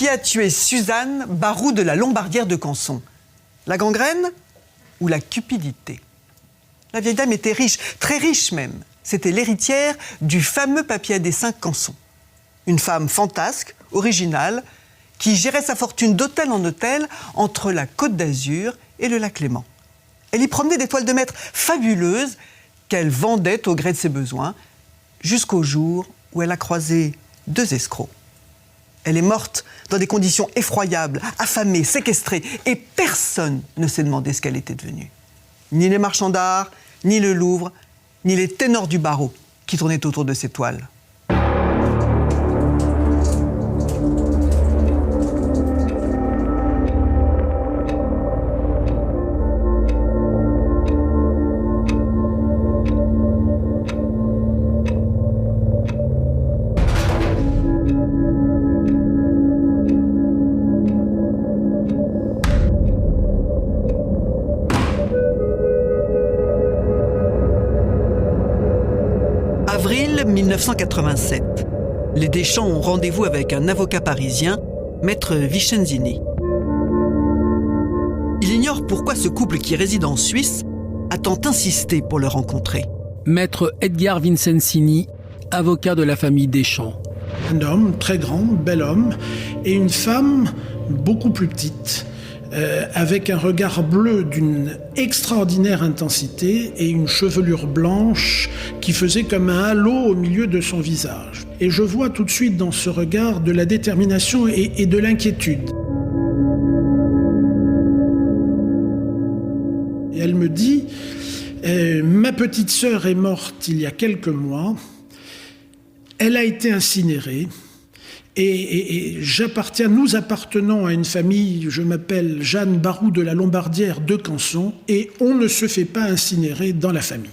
a tué Suzanne Barou de la Lombardière de Canson? La gangrène ou la cupidité? La vieille dame était riche, très riche même. C'était l'héritière du fameux papier des 5 Canson. Une femme fantasque, originale, qui gérait sa fortune d'hôtel en hôtel entre la Côte d'Azur et le lac Léman. Elle y promenait des toiles de maître fabuleuses qu'elle vendait au gré de ses besoins, jusqu'au jour où elle a croisé 2 escrocs. Elle est morte dans des conditions effroyables, affamée, séquestrée, et personne ne s'est demandé ce qu'elle était devenue. Ni les marchands d'art, ni le Louvre, ni les ténors du barreau qui tournaient autour de ces toiles. Avril 1987. Les Deschamps ont rendez-vous avec un avocat parisien, maître Vicenzini. Il ignore pourquoi ce couple qui réside en Suisse a tant insisté pour le rencontrer. Maître Edgar Vicenzini, avocat de la famille Deschamps. Un homme très grand, bel homme, et une femme beaucoup plus petite, avec un regard bleu d'une extraordinaire intensité et une chevelure blanche qui faisait comme un halo au milieu de son visage. Et je vois tout de suite dans ce regard de la détermination et de l'inquiétude. Et elle me dit, ma petite sœur est morte il y a quelques mois, elle a été incinérée, et nous appartenons à une famille, je m'appelle Jeanne Barou de la Lombardière de Canson, et on ne se fait pas incinérer dans la famille.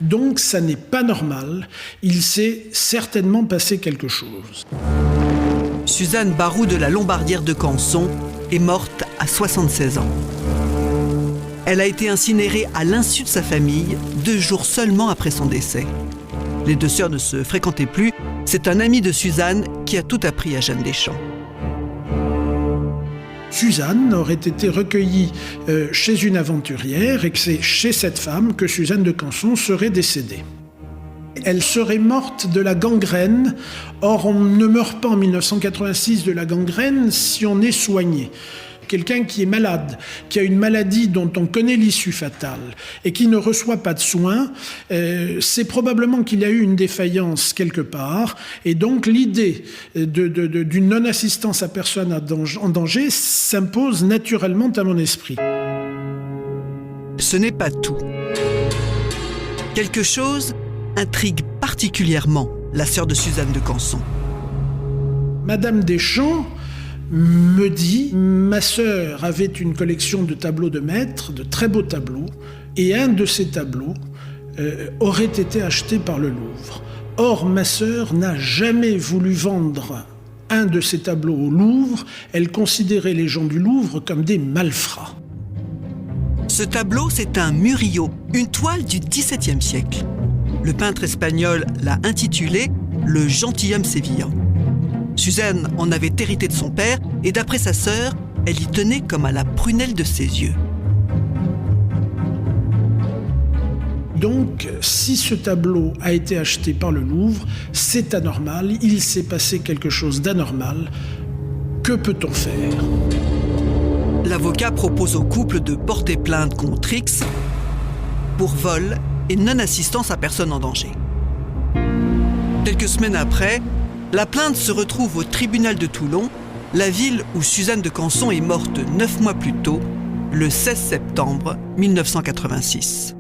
Donc ça n'est pas normal, il s'est certainement passé quelque chose. Suzanne Barou de la Lombardière de Canson est morte à 76 ans. Elle a été incinérée à l'insu de sa famille 2 jours seulement après son décès. Les 2 sœurs ne se fréquentaient plus. C'est un ami de Suzanne qui a tout appris à Jeanne Deschamps. Suzanne aurait été recueillie chez une aventurière et que c'est chez cette femme que Suzanne de Canson serait décédée. Elle serait morte de la gangrène. Or, on ne meurt pas en 1986 de la gangrène si on est soigné. Quelqu'un qui est malade, qui a une maladie dont on connaît l'issue fatale et qui ne reçoit pas de soins, c'est probablement qu'il y a eu une défaillance quelque part. Et donc l'idée d'une non-assistance à personne en danger s'impose naturellement à mon esprit. Ce n'est pas tout. Quelque chose intrigue particulièrement la sœur de Suzanne de Canson. Madame Deschamps me dit, ma sœur avait une collection de tableaux de maître, de très beaux tableaux, et un de ces tableaux aurait été acheté par le Louvre. Or, ma sœur n'a jamais voulu vendre un de ces tableaux au Louvre. Elle considérait les gens du Louvre comme des malfrats. Ce tableau, c'est un Murillo, une toile du XVIIe siècle. Le peintre espagnol l'a intitulé « Le gentilhomme sévillan ». Suzanne en avait hérité de son père et d'après sa sœur, elle y tenait comme à la prunelle de ses yeux. Donc, si ce tableau a été acheté par le Louvre, c'est anormal, il s'est passé quelque chose d'anormal. Que peut-on faire ? L'avocat propose au couple de porter plainte contre X pour vol et non-assistance à personne en danger. Quelques semaines après, la plainte se retrouve au tribunal de Toulon, la ville où Suzanne de Canson est morte 9 mois plus tôt, le 16 septembre 1986.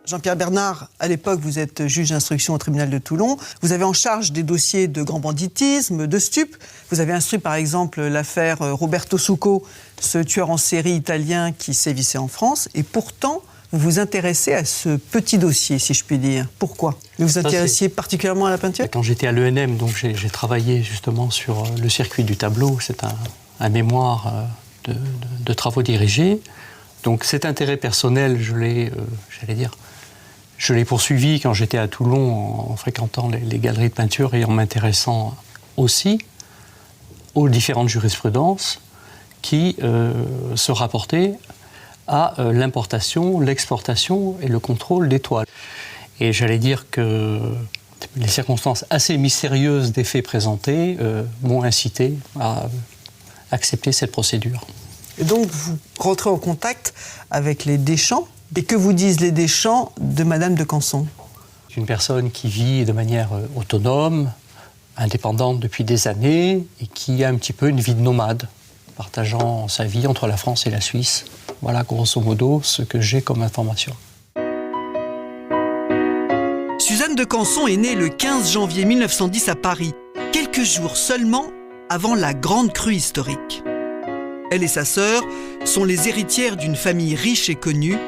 Jean-Pierre Bernard, à l'époque, vous êtes juge d'instruction au tribunal de Toulon. Vous avez en charge des dossiers de grand banditisme, de stupes. Vous avez instruit par exemple l'affaire Roberto Succo, ce tueur en série italien qui sévissait en France. Et pourtant, vous vous intéressez à ce petit dossier, si je puis dire. Pourquoi ? Vous vous intéressiez particulièrement à la peinture ? Quand j'étais à l'ENM, donc j'ai travaillé justement sur le circuit du tableau. C'est un mémoire de travaux dirigés. Donc cet intérêt personnel, je l'ai, j'allais dire, Je l'ai poursuivi quand j'étais à Toulon en fréquentant les galeries de peinture et en m'intéressant aussi aux différentes jurisprudences qui se rapportaient à l'importation, l'exportation et le contrôle des toiles. Et j'allais dire que les circonstances assez mystérieuses des faits présentés m'ont incité à accepter cette procédure. Et donc, vous rentrez en contact avec les Deschamps. Et que vous disent les Deschamps de Madame de Canson? Une personne qui vit de manière autonome, indépendante depuis des années, et qui a un petit peu une vie de nomade, partageant sa vie entre la France et la Suisse. Voilà, grosso modo, ce que j'ai comme information. Suzanne de Canson est née le 15 janvier 1910 à Paris, quelques jours seulement avant la grande crue historique. Elle et sa sœur sont les héritières d'une famille riche et connue,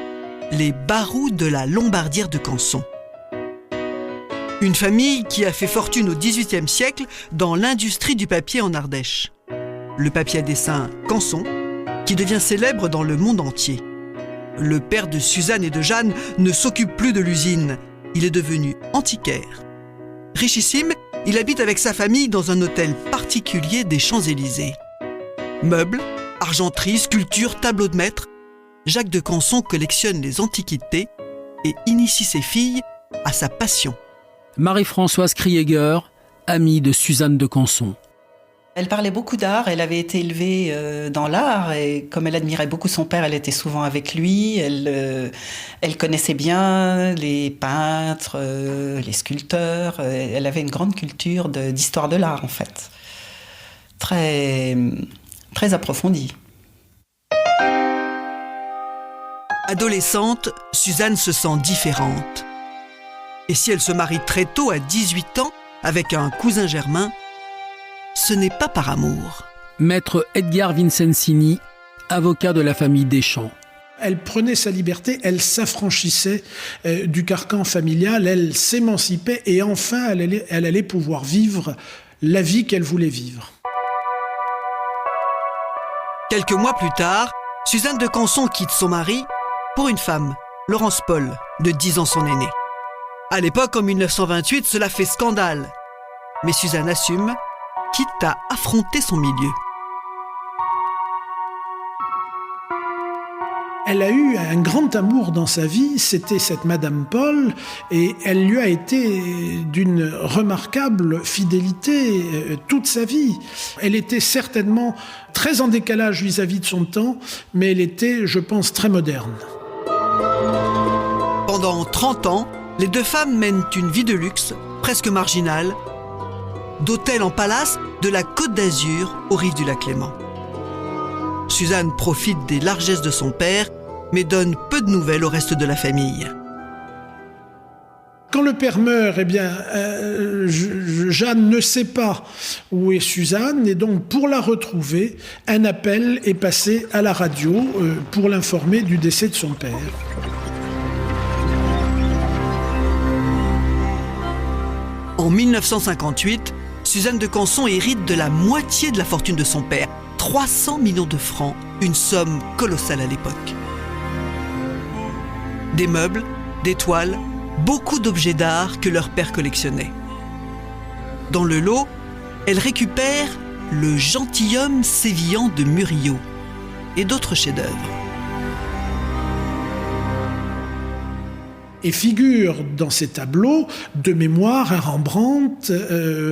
les Baroux de la Lombardière de Canson. Une famille qui a fait fortune au XVIIIe siècle dans l'industrie du papier en Ardèche. Le papier à dessin Canson, qui devient célèbre dans le monde entier. Le père de Suzanne et de Jeanne ne s'occupe plus de l'usine. Il est devenu antiquaire. Richissime, il habite avec sa famille dans un hôtel particulier des Champs-Élysées. Meubles, argenterie, sculptures, tableaux de maître, Jacques de Canson collectionne les antiquités et initie ses filles à sa passion. Marie-Françoise Krieger, amie de Suzanne de Canson. Elle parlait beaucoup d'art, elle avait été élevée dans l'art et comme elle admirait beaucoup son père, elle était souvent avec lui. Elle connaissait bien les peintres, les sculpteurs. Elle avait une grande culture d'histoire de l'art en fait, très, très approfondie. Adolescente, Suzanne se sent différente. Et si elle se marie très tôt, à 18 ans, avec un cousin germain, ce n'est pas par amour. Maître Edgar Vincenzini, avocat de la famille Deschamps. Elle prenait sa liberté, elle s'affranchissait du carcan familial, elle s'émancipait et enfin elle allait pouvoir vivre la vie qu'elle voulait vivre. Quelques mois plus tard, Suzanne de Canson quitte son mari pour une femme, Laurence Paul, de 10 ans son aînée. À l'époque, en 1928, cela fait scandale. Mais Suzanne assume, quitte à affronter son milieu. Elle a eu un grand amour dans sa vie, c'était cette Madame Paul, et elle lui a été d'une remarquable fidélité toute sa vie. Elle était certainement très en décalage vis-à-vis de son temps, mais elle était, je pense, très moderne. Pendant 30 ans, les deux femmes mènent une vie de luxe, presque marginale, d'hôtel en palace de la Côte d'Azur aux rives du lac Léman. Suzanne profite des largesses de son père, mais donne peu de nouvelles au reste de la famille. Quand le père meurt, eh bien, Jeanne ne sait pas où est Suzanne, et donc pour la retrouver, un appel est passé à la radio pour l'informer du décès de son père. En 1958, Suzanne de Canson hérite de la moitié de la fortune de son père, 300 millions de francs, une somme colossale à l'époque. Des meubles, des toiles, beaucoup d'objets d'art que leur père collectionnait. Dans le lot, elle récupère le gentilhomme sévillant de Murillo et d'autres chefs-d'œuvre. Et figure dans ces tableaux de mémoire un Rembrandt,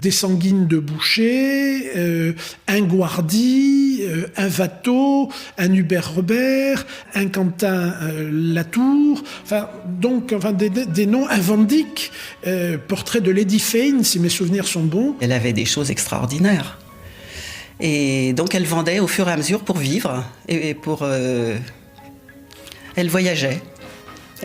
des Sanguines de Boucher, un Guardi, un Watteau, un Hubert Robert, un Quentin Latour, des noms, un Van Dyck, portrait de Lady Fane, si mes souvenirs sont bons. Elle avait des choses extraordinaires. Et donc elle vendait au fur et à mesure pour vivre et elle voyageait.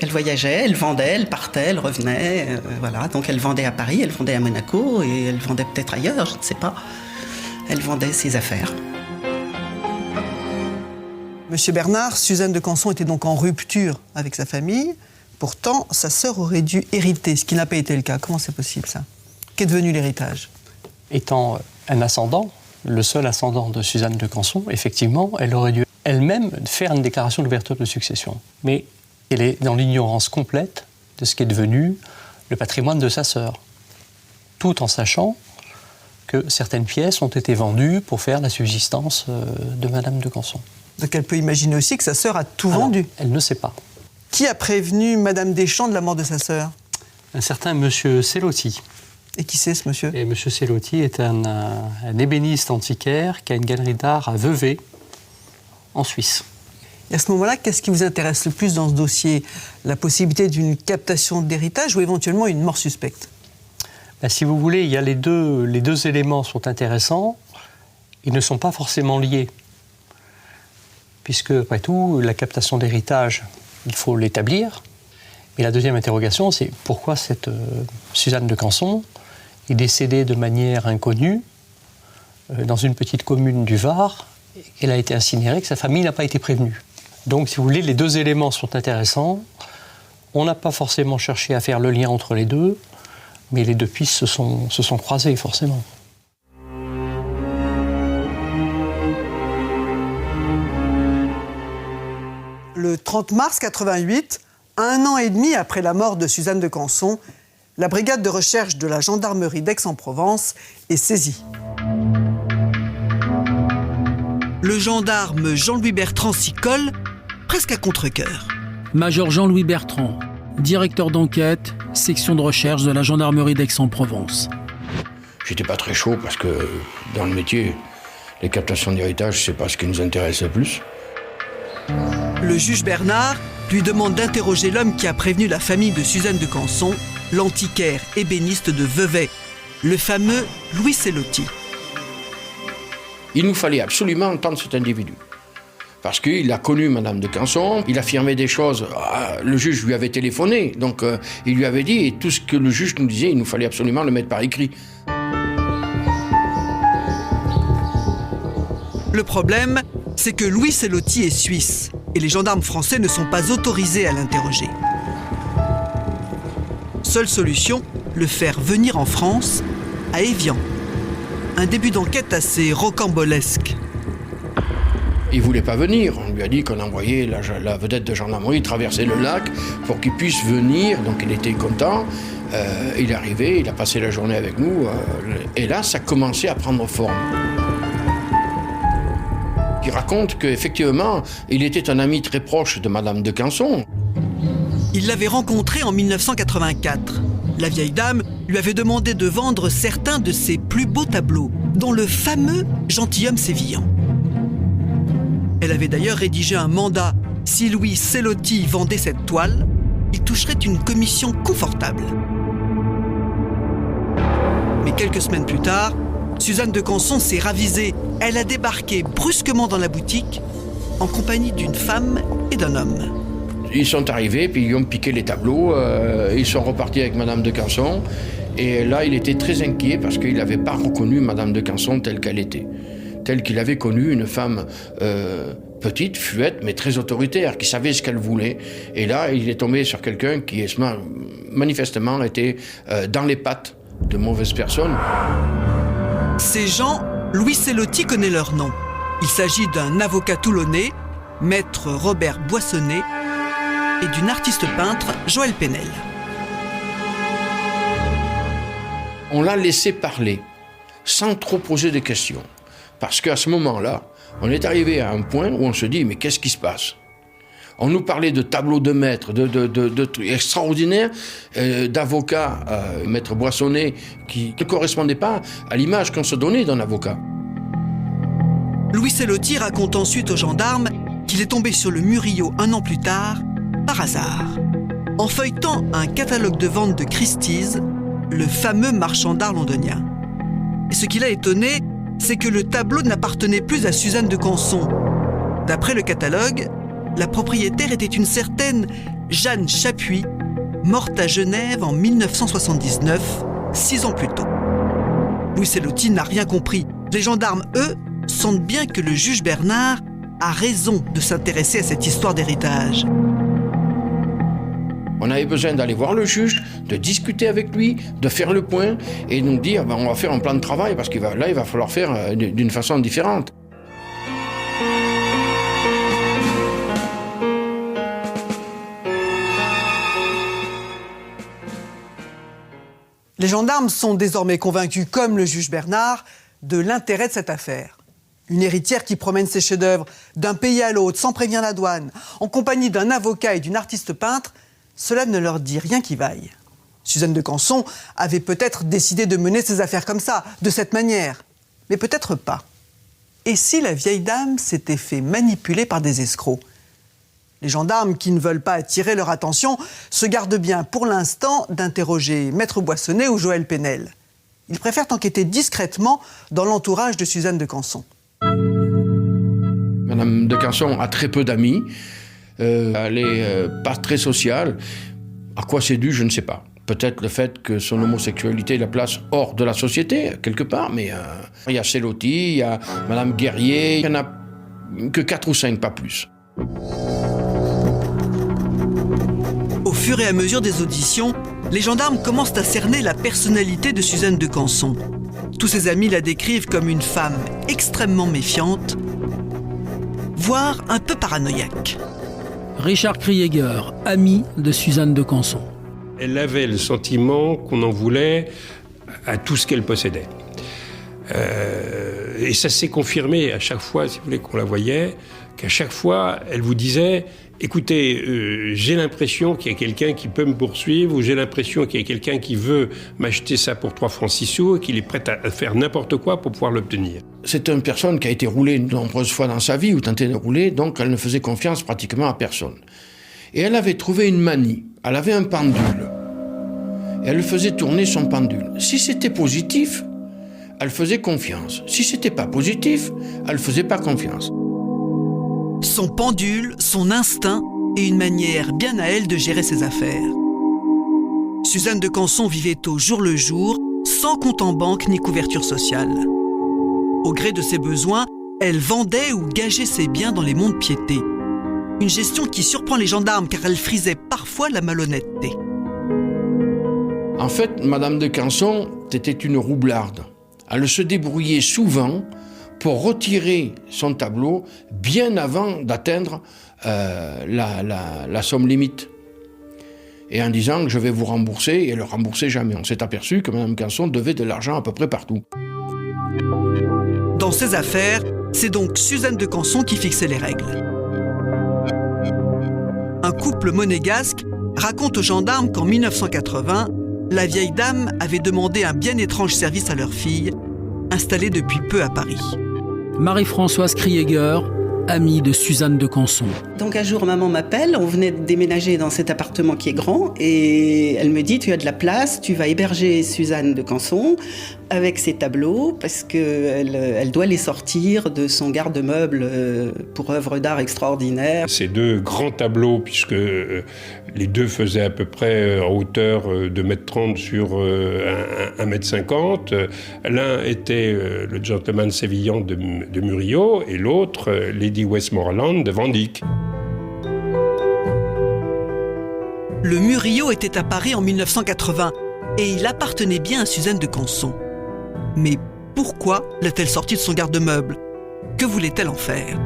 Elle voyageait, elle vendait, elle partait, elle revenait, voilà. Donc elle vendait à Paris, elle vendait à Monaco et elle vendait peut-être ailleurs, je ne sais pas. Elle vendait ses affaires. Monsieur Bernard, Suzanne de Canson était donc en rupture avec sa famille. Pourtant, sa sœur aurait dû hériter, ce qui n'a pas été le cas. Comment c'est possible, ça? Qu'est devenu l'héritage? Étant un ascendant, le seul ascendant de Suzanne de Canson, effectivement, elle aurait dû elle-même faire une déclaration d'ouverture de succession. Mais elle est dans l'ignorance complète de ce qui est devenu le patrimoine de sa sœur, tout en sachant que certaines pièces ont été vendues pour faire la subsistance de Madame de Canson. Donc elle peut imaginer aussi que sa sœur a tout vendu. Elle ne sait pas. Qui a prévenu Madame Deschamps de la mort de sa sœur? Un certain monsieur Selloty. Et qui c'est ce monsieur? Et monsieur Selloty est un ébéniste antiquaire qui a une galerie d'art à Vevey, en Suisse. Et à ce moment-là, qu'est-ce qui vous intéresse le plus dans ce dossier? La possibilité d'une captation d'héritage ou éventuellement une mort suspecte? Si vous voulez, il y a les deux éléments sont intéressants. Ils ne sont pas forcément liés. Puisque, après tout, la captation d'héritage, il faut l'établir. Mais la deuxième interrogation, c'est pourquoi cette Suzanne de Canson est décédée de manière inconnue dans une petite commune du Var. Elle a été incinérée, que sa famille n'a pas été prévenue. Donc, si vous voulez, les deux éléments sont intéressants. On n'a pas forcément cherché à faire le lien entre les deux, mais les deux pistes se sont croisées, forcément. Le 30 mars 88, 1 an et demi après la mort de Suzanne de Canson, la brigade de recherche de la gendarmerie d'Aix-en-Provence est saisie. Le gendarme Jean-Louis Bertrand s'y colle, presque à contre-cœur. Major Jean-Louis Bertrand, directeur d'enquête, section de recherche de la gendarmerie d'Aix-en-Provence. J'étais pas très chaud parce que dans le métier, les captations d'héritage, c'est pas ce qui nous intéresse le plus. Le juge Bernard lui demande d'interroger l'homme qui a prévenu la famille de Suzanne de Canson, l'antiquaire ébéniste de Vevey, le fameux Louis Selloty. Il nous fallait absolument entendre cet individu. Parce qu'il a connu Madame de Canson, il affirmait des choses, le juge lui avait téléphoné, donc il lui avait dit, et tout ce que le juge nous disait, il nous fallait absolument le mettre par écrit. Le problème, c'est que Louis Selloty est suisse, et les gendarmes français ne sont pas autorisés à l'interroger. Seule solution, le faire venir en France, à Évian. Un début d'enquête assez rocambolesque. Il ne voulait pas venir. On lui a dit qu'on envoyait la vedette de gendarmerie traverser le lac pour qu'il puisse venir. Donc il était content. Il est arrivé, il a passé la journée avec nous. Et là, ça commençait à prendre forme. Il raconte qu'effectivement, il était un ami très proche de Madame de Canson. Il l'avait rencontrée en 1984. La vieille dame lui avait demandé de vendre certains de ses plus beaux tableaux, dont le fameux Gentilhomme sévillan. Elle avait d'ailleurs rédigé un mandat. Si Louis Selloty vendait cette toile, il toucherait une commission confortable. Mais quelques semaines plus tard, Suzanne de Canson s'est ravisée. Elle a débarqué brusquement dans la boutique, en compagnie d'une femme et d'un homme. Ils sont arrivés, puis ils ont piqué les tableaux. Ils sont repartis avec Madame de Canson. Et là, il était très inquiet parce qu'il n'avait pas reconnu Madame de Canson telle qu'elle était. Telle qu'il avait connu une femme petite, fluette, mais très autoritaire, qui savait ce qu'elle voulait. Et là, il est tombé sur quelqu'un qui, manifestement, était dans les pattes de mauvaises personnes. Ces gens, Louis Selloty connaît leur nom. Il s'agit d'un avocat toulonnais, maître Robert Boissonnet, et d'une artiste peintre, Joëlle Penel. On l'a laissé parler, sans trop poser de questions. Parce qu'à ce moment-là, on est arrivé à un point où on se dit, mais qu'est-ce qui se passe? On nous parlait de tableaux de maîtres, de trucs extraordinaires, d'avocats, maître Boissonnet, qui ne correspondaient pas à l'image qu'on se donnait d'un avocat. Louis Selloty raconte ensuite aux gendarmes qu'il est tombé sur le Murillo 1 an plus tard, par hasard, en feuilletant un catalogue de vente de Christie's, le fameux marchand d'art londonien. Et ce qui l'a étonné, c'est que le tableau n'appartenait plus à Suzanne de Canson. D'après le catalogue, la propriétaire était une certaine Jeanne Chapuis, morte à Genève en 1979, 6 ans plus tôt. Louis Selloty n'a rien compris. Les gendarmes, eux, sentent bien que le juge Bernard a raison de s'intéresser à cette histoire d'héritage. On avait besoin d'aller voir le juge, de discuter avec lui, de faire le point et nous dire on va faire un plan de travail parce qu'il va falloir faire d'une façon différente. Les gendarmes sont désormais convaincus, comme le juge Bernard, de l'intérêt de cette affaire. Une héritière qui promène ses chefs-d'œuvre d'un pays à l'autre, sans prévenir la douane, en compagnie d'un avocat et d'une artiste peintre, cela ne leur dit rien qui vaille. Suzanne de Canson avait peut-être décidé de mener ses affaires comme ça, de cette manière, mais peut-être pas. Et si la vieille dame s'était fait manipuler par des escrocs ? Les gendarmes, qui ne veulent pas attirer leur attention, se gardent bien pour l'instant d'interroger Maître Boissonnet ou Joël Penel. Ils préfèrent enquêter discrètement dans l'entourage de Suzanne de Canson. Madame de Canson a très peu d'amis, elle n'est pas très sociale. À quoi c'est dû, je ne sais pas. Peut-être le fait que son homosexualité la place hors de la société, quelque part, mais il y a Célotti, il y a Madame Guerrier, il n'y en a que 4 ou 5, pas plus. Au fur et à mesure des auditions, les gendarmes commencent à cerner la personnalité de Suzanne de Canson. Tous ses amis la décrivent comme une femme extrêmement méfiante, voire un peu paranoïaque. Richard Krieger, ami de Suzanne de Canson. Elle avait le sentiment qu'on en voulait à tout ce qu'elle possédait. Et ça s'est confirmé à chaque fois, si vous voulez, qu'on la voyait, qu'à chaque fois, elle vous disait « Écoutez, j'ai l'impression qu'il y a quelqu'un qui peut me poursuivre ou j'ai l'impression qu'il y a quelqu'un qui veut m'acheter ça pour 3 francs 6 sous et qu'il est prêt à faire n'importe quoi pour pouvoir l'obtenir. » C'est une personne qui a été roulée de nombreuses fois dans sa vie ou tenté de rouler, donc elle ne faisait confiance pratiquement à personne. Et elle avait trouvé une manie. Elle avait un pendule. Et elle faisait tourner son pendule. Si c'était positif, elle faisait confiance. Si c'était pas positif, elle faisait pas confiance. Son pendule, son instinct et une manière bien à elle de gérer ses affaires. Suzanne de Canson vivait au jour le jour, sans compte en banque ni couverture sociale. Au gré de ses besoins, elle vendait ou gageait ses biens dans les monts-de-piété. Une gestion qui surprend les gendarmes car elle frisait parfois la malhonnêteté. En fait, Madame de Canson était une roublarde. Elle se débrouillait souvent pour retirer son tableau bien avant d'atteindre la somme limite. Et en disant que je vais vous rembourser, et elle ne remboursait jamais. On s'est aperçu que Madame Canson devait de l'argent à peu près partout. Dans ses affaires, c'est donc Suzanne de Canson qui fixait les règles. Un couple monégasque raconte aux gendarmes qu'en 1980, la vieille dame avait demandé un bien étrange service à leur fille, installée depuis peu à Paris. Marie-Françoise Krieger, amie de Suzanne de Canson. Donc un jour, maman m'appelle, on venait de déménager dans cet appartement qui est grand, et elle me dit, tu as de la place, tu vas héberger Suzanne de Canson avec ses tableaux, parce qu'elle doit les sortir de son garde-meuble pour œuvres d'art extraordinaires. Ces 2 grands tableaux, puisque les 2 faisaient à peu près en hauteur de 1,30 m sur 1,50 m. L'un était le gentleman sévillan de Murillo, et l'autre, Lady Westmoreland de Van Dyck. Le Murillo était à Paris en 1980 et il appartenait bien à Suzanne de Canson. Mais pourquoi l'a-t-elle sorti de son garde-meuble ? Que voulait-elle en faire ?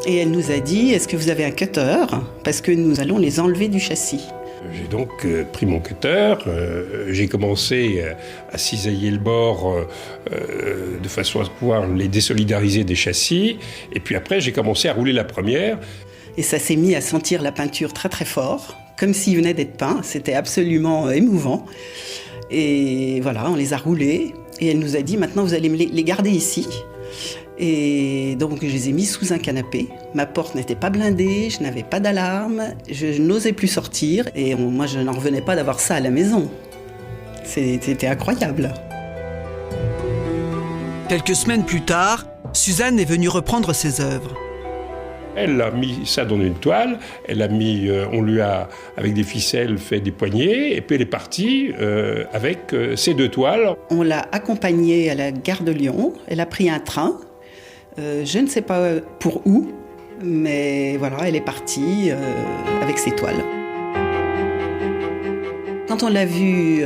Et elle nous a dit, est-ce que vous avez un cutter ? Parce que nous allons les enlever du châssis. J'ai donc pris mon cutter, j'ai commencé à cisailler le bord de façon à pouvoir les désolidariser des châssis, et puis après j'ai commencé à rouler la première. Et ça s'est mis à sentir la peinture très très fort, comme s'il venait d'être peint, c'était absolument émouvant. Et voilà, on les a roulés, et elle nous a dit, maintenant vous allez les garder ici. Et donc je les ai mis sous un canapé. Ma porte n'était pas blindée, je n'avais pas d'alarme, je n'osais plus sortir. Et moi je n'en revenais pas d'avoir ça à la maison. C'était incroyable. Quelques semaines plus tard, Suzanne est venue reprendre ses œuvres. Elle a mis ça dans une toile, on lui a, avec des ficelles, fait des poignets, et puis elle est partie avec ces 2 toiles. On l'a accompagnée à la gare de Lyon, elle a pris un train, je ne sais pas pour où, mais voilà, elle est partie avec ses toiles. Quand on l'a vue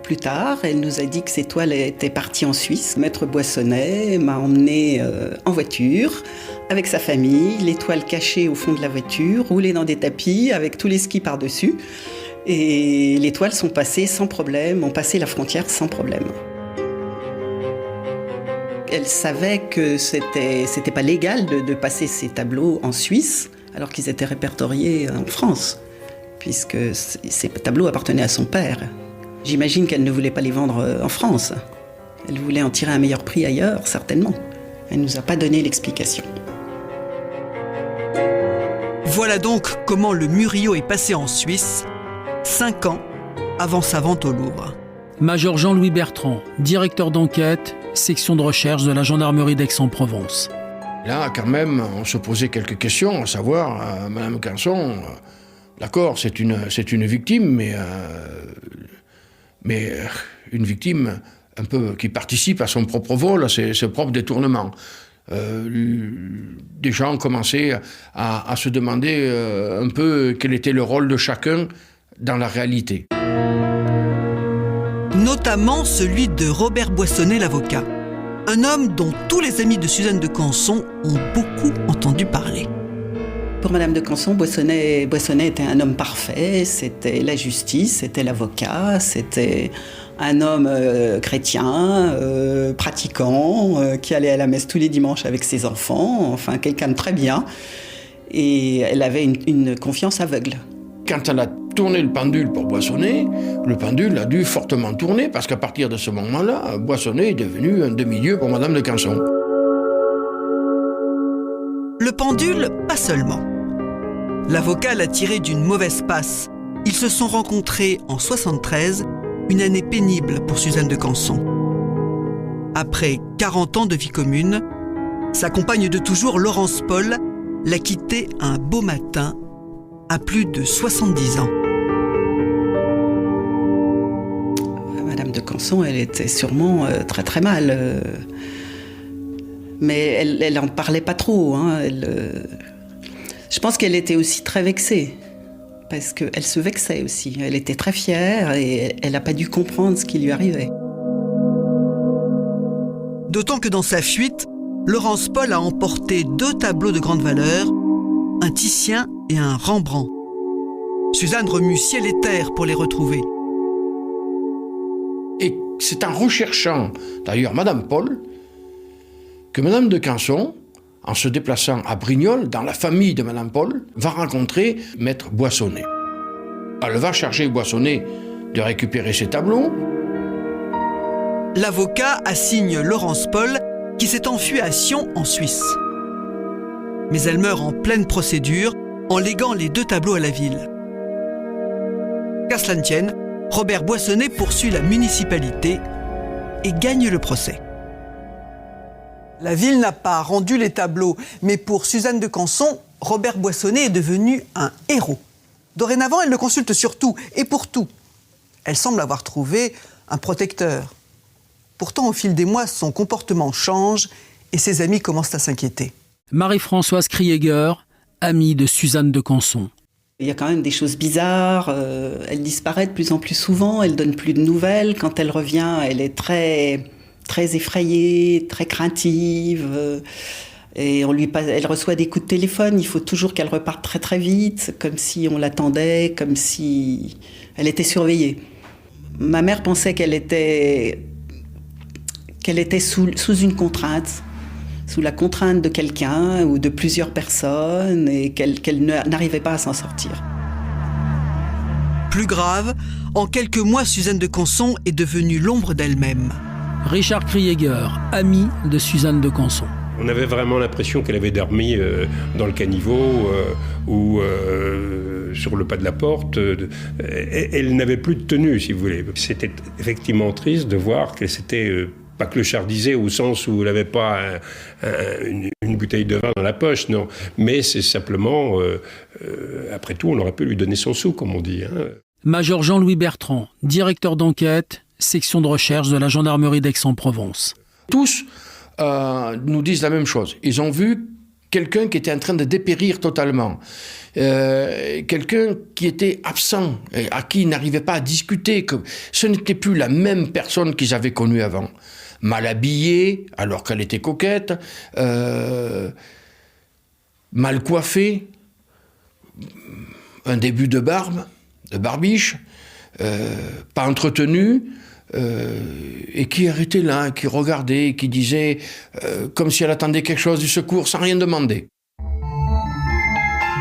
plus tard, elle nous a dit que ses toiles étaient parties en Suisse. Maître Boissonnet m'a emmenée en voiture avec sa famille, les toiles cachées au fond de la voiture, roulées dans des tapis avec tous les skis par-dessus. Et les toiles sont passées sans problème, ont passé la frontière sans problème. Elle savait que c'était pas légal de passer ces tableaux en Suisse, alors qu'ils étaient répertoriés en France, puisque ces tableaux appartenaient à son père. J'imagine qu'elle ne voulait pas les vendre en France. Elle voulait en tirer un meilleur prix ailleurs, certainement. Elle ne nous a pas donné l'explication. Voilà donc comment le Murillo est passé en Suisse, 5 ans avant sa vente au Louvre. Major Jean-Louis Bertrand, directeur d'enquête, section de recherche de la gendarmerie d'Aix-en-Provence. Là, quand même, on se posait quelques questions, à savoir, Madame Canson, d'accord, c'est une victime, mais une victime un peu qui participe à son propre vol, à ses propres détournements. Des gens commençaient à se demander un peu quel était le rôle de chacun dans la réalité. Notamment celui de Robert Boissonnet, l'avocat. Un homme dont tous les amis de Suzanne de Canson ont beaucoup entendu parler. Pour Madame de Canson, Boissonnet était un homme parfait, c'était la justice, c'était l'avocat, c'était un homme chrétien, pratiquant, qui allait à la messe tous les dimanches avec ses enfants, enfin quelqu'un de très bien. Et elle avait une confiance aveugle. Quand elle a tourné le pendule pour Boissonnet, le pendule a dû fortement tourner, parce qu'à partir de ce moment-là, Boissonnet est devenu un demi-dieu pour Madame de Canson. Le pendule, pas seulement. L'avocat l'a tiré d'une mauvaise passe. Ils se sont rencontrés en 1973, une année pénible pour Suzanne de Canson. Après 40 ans de vie commune, sa compagne de toujours, Laurence Paul, l'a quitté un beau matin, à plus de 70 ans. Madame de Canson, elle était sûrement très très mal. Mais elle n'en parlait pas trop. Hein. Je pense qu'elle était aussi très vexée. Parce qu'elle se vexait aussi. Elle était très fière et elle n'a pas dû comprendre ce qui lui arrivait. D'autant que dans sa fuite, Laurence Paul a emporté 2 tableaux de grande valeur, un Titien et un Rembrandt. Suzanne remue ciel et terre pour les retrouver. Et c'est en recherchant, d'ailleurs, Madame Paul, que Madame de Canson, en se déplaçant à Brignoles, dans la famille de Madame Paul, va rencontrer Maître Boissonnet. Elle va charger Boissonnet de récupérer ses tableaux. L'avocat assigne Laurence Paul, qui s'est enfuie à Sion, en Suisse. Mais elle meurt en pleine procédure, en léguant les 2 tableaux à la ville. Qu'à cela ne tienne, Robert Boissonnet poursuit la municipalité et gagne le procès. La ville n'a pas rendu les tableaux, mais pour Suzanne de Canson, Robert Boissonnet est devenu un héros. Dorénavant, elle le consulte sur tout et pour tout. Elle semble avoir trouvé un protecteur. Pourtant, au fil des mois, son comportement change et ses amis commencent à s'inquiéter. Marie-Françoise Krieger, amie de Suzanne de Canson. Il y a quand même des choses bizarres. Elle disparaît de plus en plus souvent, elle donne plus de nouvelles. Quand elle revient, elle est très effrayée, très craintive. Et elle reçoit des coups de téléphone. Il faut toujours qu'elle reparte très très vite, comme si on l'attendait, comme si elle était surveillée. Ma mère pensait qu'elle était sous une contrainte, sous la contrainte de quelqu'un ou de plusieurs personnes, et qu'elle n'arrivait pas à s'en sortir. Plus grave, en quelques mois, Suzanne de Canson est devenue l'ombre d'elle-même. Richard Krieger, ami de Suzanne de Canson. On avait vraiment l'impression qu'elle avait dormi dans le caniveau ou sur le pas de la porte. Elle n'avait plus de tenue, si vous voulez. C'était effectivement triste de voir qu'elle s'était pas clochardisée au sens où elle n'avait pas une bouteille de vin dans la poche, non. Mais c'est simplement, après tout, on aurait pu lui donner son sou, comme on dit. Hein. Major Jean-Louis Bertrand, directeur d'enquête, section de recherche de la gendarmerie d'Aix-en-Provence. Tous nous disent la même chose. Ils ont vu quelqu'un qui était en train de dépérir totalement. Quelqu'un qui était absent, à qui ils n'arrivaient pas à discuter. Que ce n'était plus la même personne qu'ils avaient connue avant. Mal habillée, alors qu'elle était coquette, mal coiffée, un début de barbe, de barbiche, pas entretenu, et qui arrêtait là, qui regardait, qui disait, comme si elle attendait quelque chose du secours sans rien demander.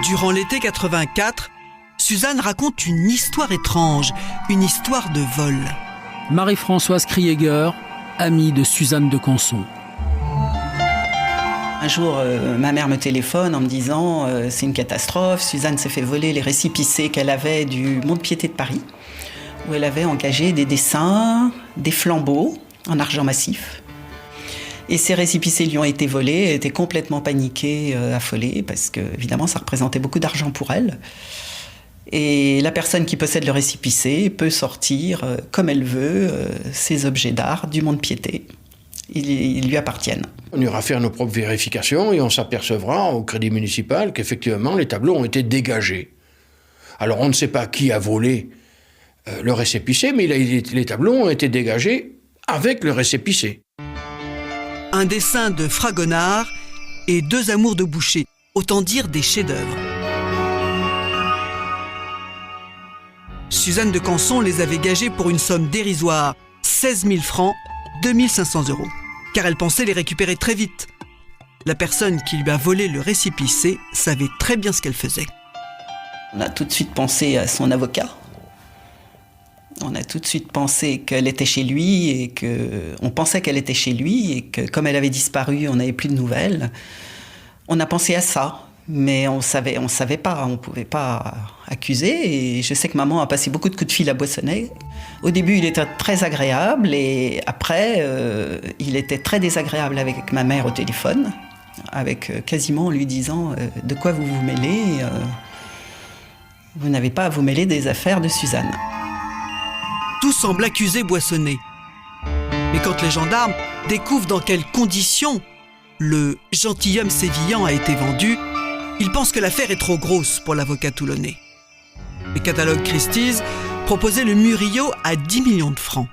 Durant l'été 84, Suzanne raconte une histoire étrange, une histoire de vol. Marie-Françoise Krieger, amie de Suzanne de Canson. Un jour, ma mère me téléphone en me disant c'est une catastrophe, Suzanne s'est fait voler les récépissés qu'elle avait du Mont-de-Piété de Paris, où elle avait engagé des dessins, des flambeaux en argent massif. Et ces récépissés lui ont été volés, elle était complètement paniquée, affolée, parce que évidemment ça représentait beaucoup d'argent pour elle. Et la personne qui possède le récépissé peut sortir comme elle veut ses objets d'art du Mont-de-Piété. Ils lui appartiennent. On ira faire nos propres vérifications et on s'apercevra au crédit municipal qu'effectivement les tableaux ont été dégagés. Alors on ne sait pas qui a volé le récépissé, mais les tableaux ont été dégagés avec le récépissé. Un dessin de Fragonard et 2 amours de Boucher, autant dire des chefs-d'œuvre. Suzanne de Canson les avait gagés pour une somme dérisoire, 16 000 francs, 2 500 €, car elle pensait les récupérer très vite. La personne qui lui a volé le récépissé savait très bien ce qu'elle faisait. On a tout de suite pensé à son avocat. On a tout de suite pensé qu'elle était chez lui et on pensait qu'elle était chez lui et que comme elle avait disparu, on n'avait plus de nouvelles. On a pensé à ça, mais on savait pas, on pouvait pas accuser. Et je sais que maman a passé beaucoup de coups de fil à Boissonnet. Au début, il était très agréable et après, il était très désagréable avec ma mère au téléphone, avec quasiment en lui disant de quoi vous vous mêlez. Vous n'avez pas à vous mêler des affaires de Suzanne. Tout semble accuser Boissonnet. Mais quand les gendarmes découvrent dans quelles conditions le gentilhomme sévillan a été vendu, ils pensent que l'affaire est trop grosse pour l'avocat toulonnais. Les catalogues Christie's proposaient le Murillo à 10 millions de francs.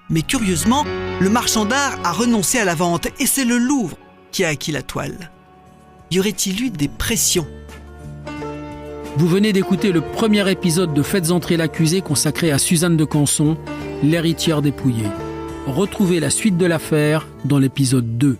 Mais curieusement, le marchand d'art a renoncé à la vente et c'est le Louvre qui a acquis la toile. Y aurait-il eu des pressions ? Vous venez d'écouter le premier épisode de Faites entrer l'accusé consacré à Suzanne de Canson, l'héritière dépouillée. Retrouvez la suite de l'affaire dans l'épisode 2.